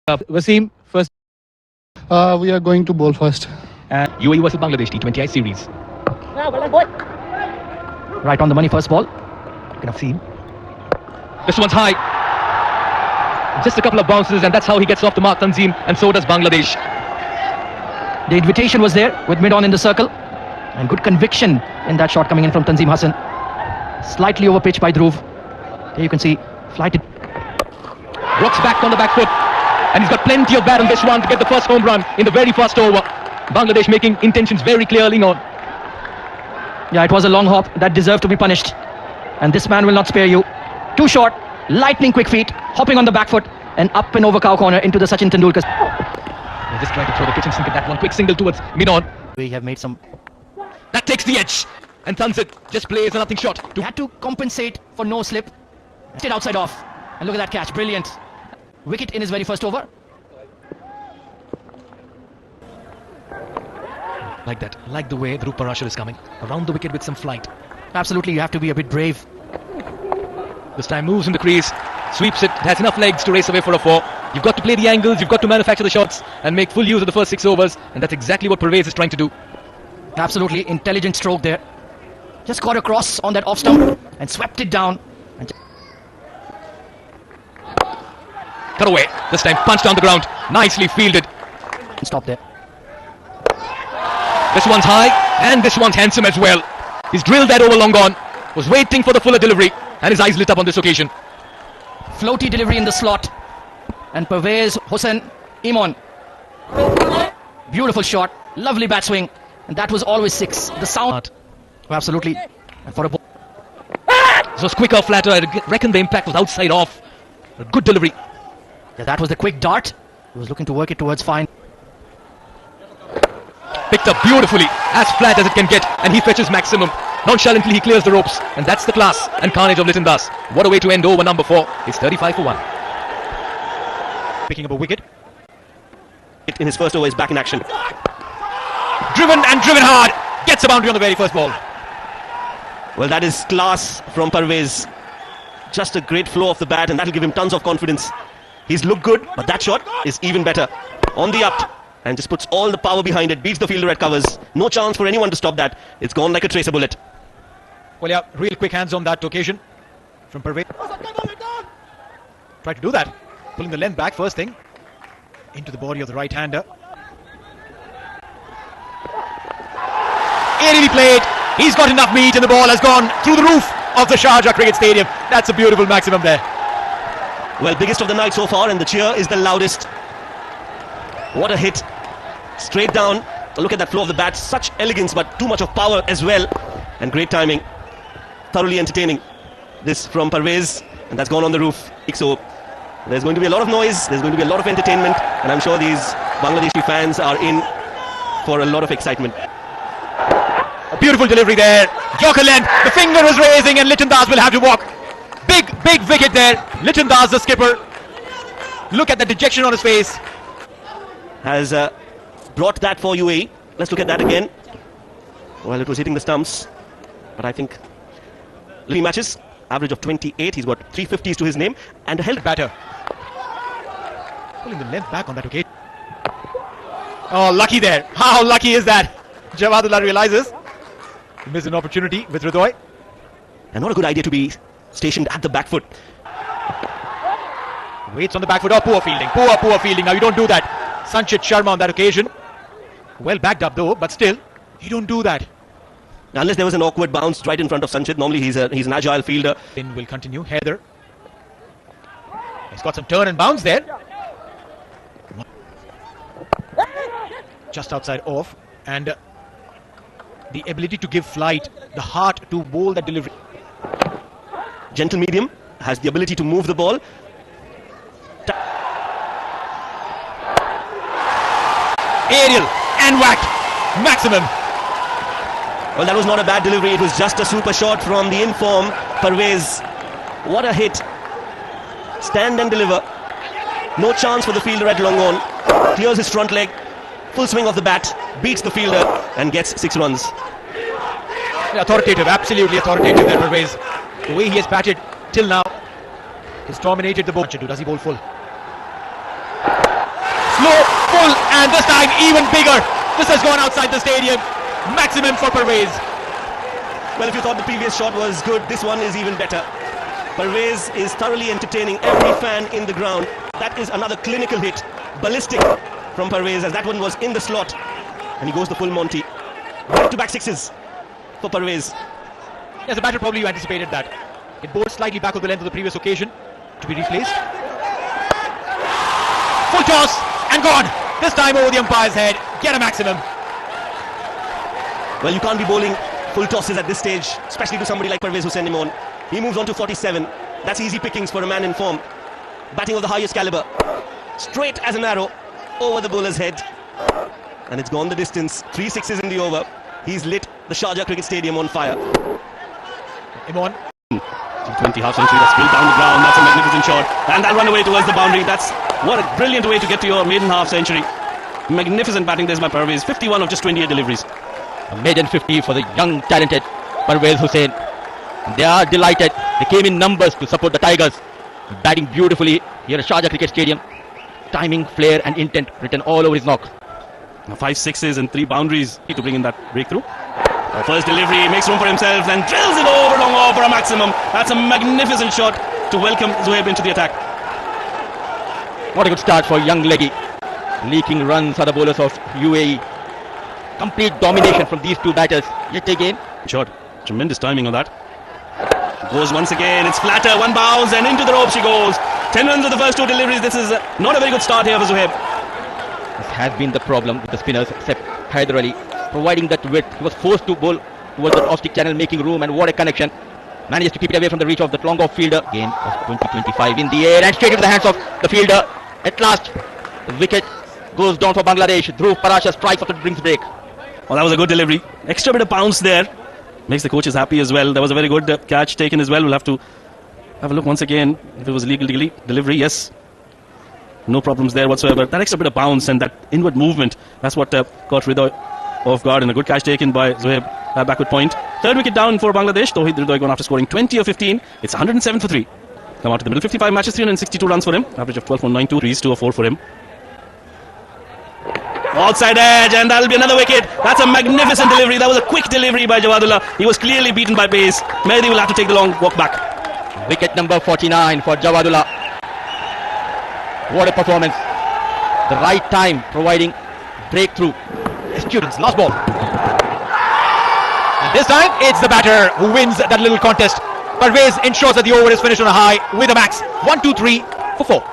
Wasim, first. We are going to bowl first. UAE versus Bangladesh T20I series. Right on the money first ball. You can have seen. This one's high. Just a couple of bounces and that's how he gets off the mark, Tanzim, and so does Bangladesh. The invitation was there with mid-on in the circle. And good conviction in that shot coming in from Tanzim Hassan. Slightly over pitch by Dhruv. There you can see flighted. Rocks back on the back foot. And he's got plenty of bat on this one to get the first home run in the very first over. Bangladesh making intentions very clear early on. Yeah, it was a long hop that deserved to be punished. And this man will not spare you. Too short, lightning quick feet, hopping on the back foot and up and over cow corner into the Sachin Tendulkar. They're just trying to throw the kitchen sink at that one. Quick single towards mid-on. We have made some... That takes the edge. And Tanzit just plays a nothing shot. He had to compensate for no slip. Stayed outside off. And look at that catch, brilliant. Wicket in his very first over. Like that, like the way Dhruv Parashar is coming. Around the wicket with some flight. Absolutely, you have to be a bit brave. This time moves in the crease, sweeps it, has enough legs to race away for a 4. You've got to play the angles, you've got to manufacture the shots and make full use of the first 6 overs, and that's exactly what Parvez is trying to do. Absolutely, intelligent stroke there. Just got across on that off stump and swept it down. And cut away, this time punched down the ground, nicely fielded. stop there. This one's high, and this one's handsome as well. He's drilled that over long on, was waiting for the fuller delivery, and his eyes lit up on this occasion. Floaty delivery in the slot. And Parvez Hossain Imon. Beautiful shot, lovely bat swing. And that was always 6. The sound. Oh, absolutely. And for a ball. This was quicker, flatter. I reckon the impact was outside off. A good delivery. Yeah, that was the quick dart. He was looking to work it towards fine. Picked up beautifully, as flat as it can get, and he fetches maximum. Nonchalantly he clears the ropes, and that's the class and carnage of Liton Das. What a way to end over number 4. It's 35 for 1. Picking up a wicket. In his first over is back in action. Driven and driven hard. Gets a boundary on the very first ball. Well, that is class from Parvez. Just a great flow of the bat, and that'll give him tons of confidence. He's looked good, but that shot is even better. On the up, and just puts all the power behind it, beats the fielder at covers. No chance for anyone to stop that. It's gone like a tracer bullet. Well, yeah, real quick hands on that occasion from Parvez. Try to do that. Pulling the length back first thing. Into the body of the right-hander. Aerially played. He's got enough meat and the ball has gone through the roof of the Sharjah Cricket Stadium. That's a beautiful maximum there. Well, biggest of the night so far, and the cheer is the loudest. What a hit. Straight down. Look at that flow of the bat. Such elegance, but too much of power as well. And great timing. Thoroughly entertaining. This from Parvez, and that's gone on the roof. So there's going to be a lot of noise, there's going to be a lot of entertainment, and I'm sure these Bangladeshi fans are in for a lot of excitement. A beautiful delivery there. Yorker length. The finger is raising, and Liton Das will have to walk. Big wicket there. Liton Das, the skipper. Look at the dejection on his face. Has brought that for UAE. Let's look at that again. Well, it was hitting the stumps, but I think Lee matches, average of 28. He's got 350s to his name and a held batter. Pulling the length back on that occasion. Oh, lucky there. How lucky is that? Javadullah realizes he missed an opportunity with Hridoy. And not a good idea to be stationed at the back foot. Waits on the back foot. Oh, poor fielding. Poor fielding. Now you don't do that. Sanchit Sharma on that occasion. Well backed up though, but still, you don't do that. Unless there was an awkward bounce right in front of Sanchit. Normally he's an agile fielder. Then will continue. Heather. He's got some turn and bounce there. Just outside off. And the ability to give flight, the heart to bowl that delivery. Gentle medium, has the ability to move the ball. Aerial and whacked. Maximum. Well, that was not a bad delivery. It was just a super shot from the in-form Parvez. What a hit. Stand and deliver. No chance for the fielder at long on. Clears his front leg. Full swing of the bat. Beats the fielder and gets 6 runs. Authoritative, absolutely authoritative there, Parvez. The way he has batted till now has dominated the ball. Does he bowl full? full, and this time even bigger. This has gone outside the stadium. Maximum for Parvez. Well, if you thought the previous shot was good, this one is even better. Parvez is thoroughly entertaining every fan in the ground. That is another clinical hit, ballistic from Parvez, as that one was in the slot. And he goes the full Monty. Back-to-back sixes for Parvez. As a batter, probably you anticipated that. It bowled slightly back of the length of the previous occasion to be replaced. Full toss and gone. This time over the umpire's head. Get a maximum. Well, you can't be bowling full tosses at this stage, especially to somebody like Parvez Hussain Imon. He moves on to 47. That's easy pickings for a man in form. Batting of the highest caliber. Straight as an arrow over the bowler's head. And it's gone the distance. 3 sixes in the over. He's lit the Sharjah Cricket Stadium on fire. Imon. T20 half century, that's built down the ground. That's a magnificent shot. And that run away towards the boundary. That's what a brilliant way to get to your maiden half century. Magnificent batting there by Parvez. 51 of just 28 deliveries. A maiden 50 for the young, talented Parvez Hussain. They are delighted. They came in numbers to support the Tigers. Batting beautifully here at Sharjah Cricket Stadium. Timing, flair and intent written all over his knock. 5 sixes and 3 boundaries to bring in that breakthrough. First delivery, makes room for himself and drills it over long off for a maximum. That's a magnificent shot to welcome Zohaib into the attack. What a good start for young leggy. Leaking runs are the bowlers of UAE. Complete domination from these two batters. Yet again. Shot. Tremendous timing on that. Goes once again. It's flatter. One bounce and into the rope she goes. 10 runs of the first 2 deliveries. This is not a very good start here for Zohaib. This has been the problem with the spinners, except Haider Ali. Providing that width, he was forced to bowl towards the off-stick channel, making room, and what a connection. Manages to keep it away from the reach of that long-off fielder. Gain of 20-25 in the air and straight into the hands of the fielder. At last, the wicket goes down for Bangladesh. Dhruv Parasha strikes after the drinks break. Well, that was a good delivery. Extra bit of bounce there. Makes the coaches happy as well. That was a very good catch taken as well. We'll have to have a look once again if it was legal delivery. Yes. No problems there whatsoever. That extra bit of bounce and that inward movement, that's what caught Ridhoy off guard, and a good catch taken by Zohaib at backward point. 3rd wicket down for Bangladesh. Tawheed Ridhoy gone after scoring 20 of 15. It's 107 for 3. Come out to the middle. 55 matches, 362 runs for him. Average of 12.92. 3 2 of 4 for him. Outside edge, and that'll be another wicket. That's a magnificent delivery. That was a quick delivery by Jawadullah. He was clearly beaten by pace. Mehdi will have to take the long walk back. Wicket number 49 for Jawadullah. What a performance. The right time providing breakthrough. Students, last ball. And this time it's the batter who wins that little contest. Parvez ensures that the over is finished on a high with a max. 1, 2, 3 for 4.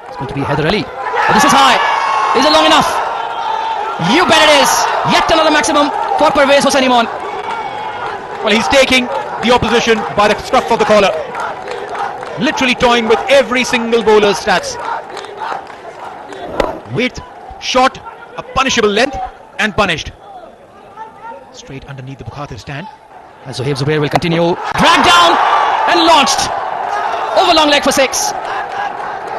It's going to be Haider Ali. But this is high. Is it long enough? You bet it is. Yet another maximum for Parvez Hussain Imon. Well, he's taking the opposition by the scruff of the collar. Literally toying with every single bowler's stats. Width, shot, a punishable length, and punished. Straight underneath the Bukhatir stand. As Zohaib Zubair will continue. Dragged down and launched. Over long leg for 6.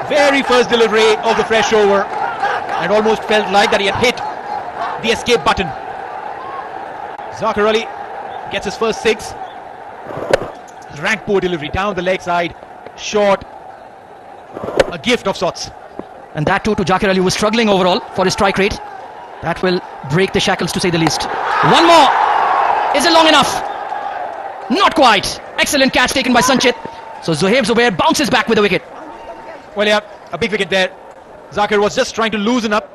Very first delivery of the fresh over. And almost felt like that he had hit the escape button. Zakir Ali gets his first 6. Rank poor delivery down the leg side. Short. A gift of sorts. And that too to Zakir Ali, who was struggling overall for his strike rate. That will break the shackles, to say the least. One more. Is it long enough? Not quite. Excellent catch taken by Sanchit. So Zohaib Zubair bounces back with a wicket. Well, yeah, a big wicket there. Zakir was just trying to loosen up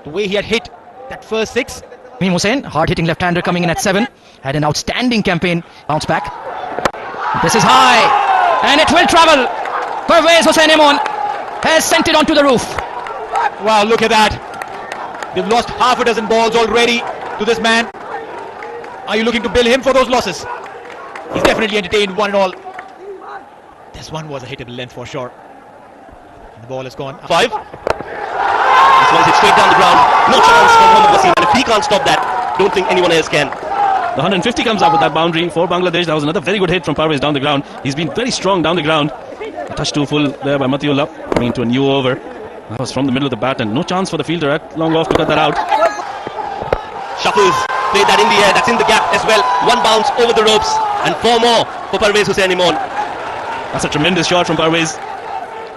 the way he had hit that first 6. Tamim Hussain, hard-hitting left-hander coming in at 7. Had an outstanding campaign. Bounce back. This is high. And it will travel. Parvez Hussain Imon has sent it onto the roof. Wow, look at that. They've lost half a dozen balls already to this man. Are you looking to bill him for those losses? He's definitely entertained one and all. This one was a hittable length for sure. And the ball has gone 5. This one's hit straight down the ground. No chance for Mohammad Wasim. And if he can't stop that, don't think anyone else can. The 150 comes up with that boundary for Bangladesh. That was another very good hit from Parvez down the ground. He's been very strong down the ground. A touch too full there by Matiullah. Coming into a new over. That was from the middle of the bat, and no chance for the fielder at long off to cut that out. Shuffles. Played that in the air. That's in the gap as well. One bounce over the ropes. And 4 more for Parvez Hussain Imon. That's a tremendous shot from Parvez.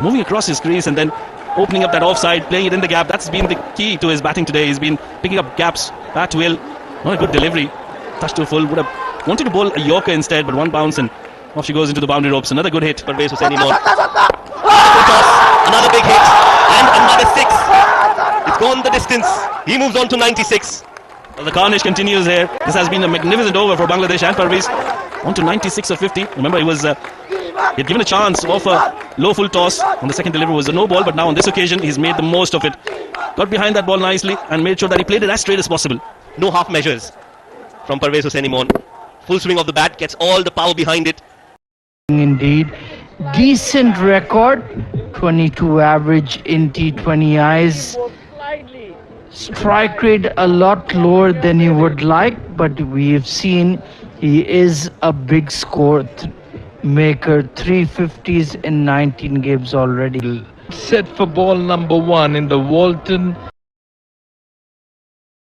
Moving across his crease and then opening up that offside, playing it in the gap. That's been the key to his batting today. He's been picking up gaps. Bat well, not a good delivery. Touch to full. Would have wanted to bowl a Yorker instead, but one bounce and off she goes into the boundary ropes. Another good hit. Parvez Hussain Imon. Another big hit and another 6. It's gone the distance. He moves on to 96. Well, the carnage continues here. This has been a magnificent over for Bangladesh and Parvez. On to 96 or 50. Remember, he'd given a chance of a low full toss. On the second delivery was a no ball, but now on this occasion he's made the most of it. Got behind that ball nicely and made sure that he played it as straight as possible. No half measures from Parvez Hussain Imon. Full swing of the bat, gets all the power behind it. Indeed, decent record, 22 average in T20Is. Strike rate a lot lower than you would like, but we've seen he is a big score maker, 350s in 19 games already. Set for ball number 1 in the Walton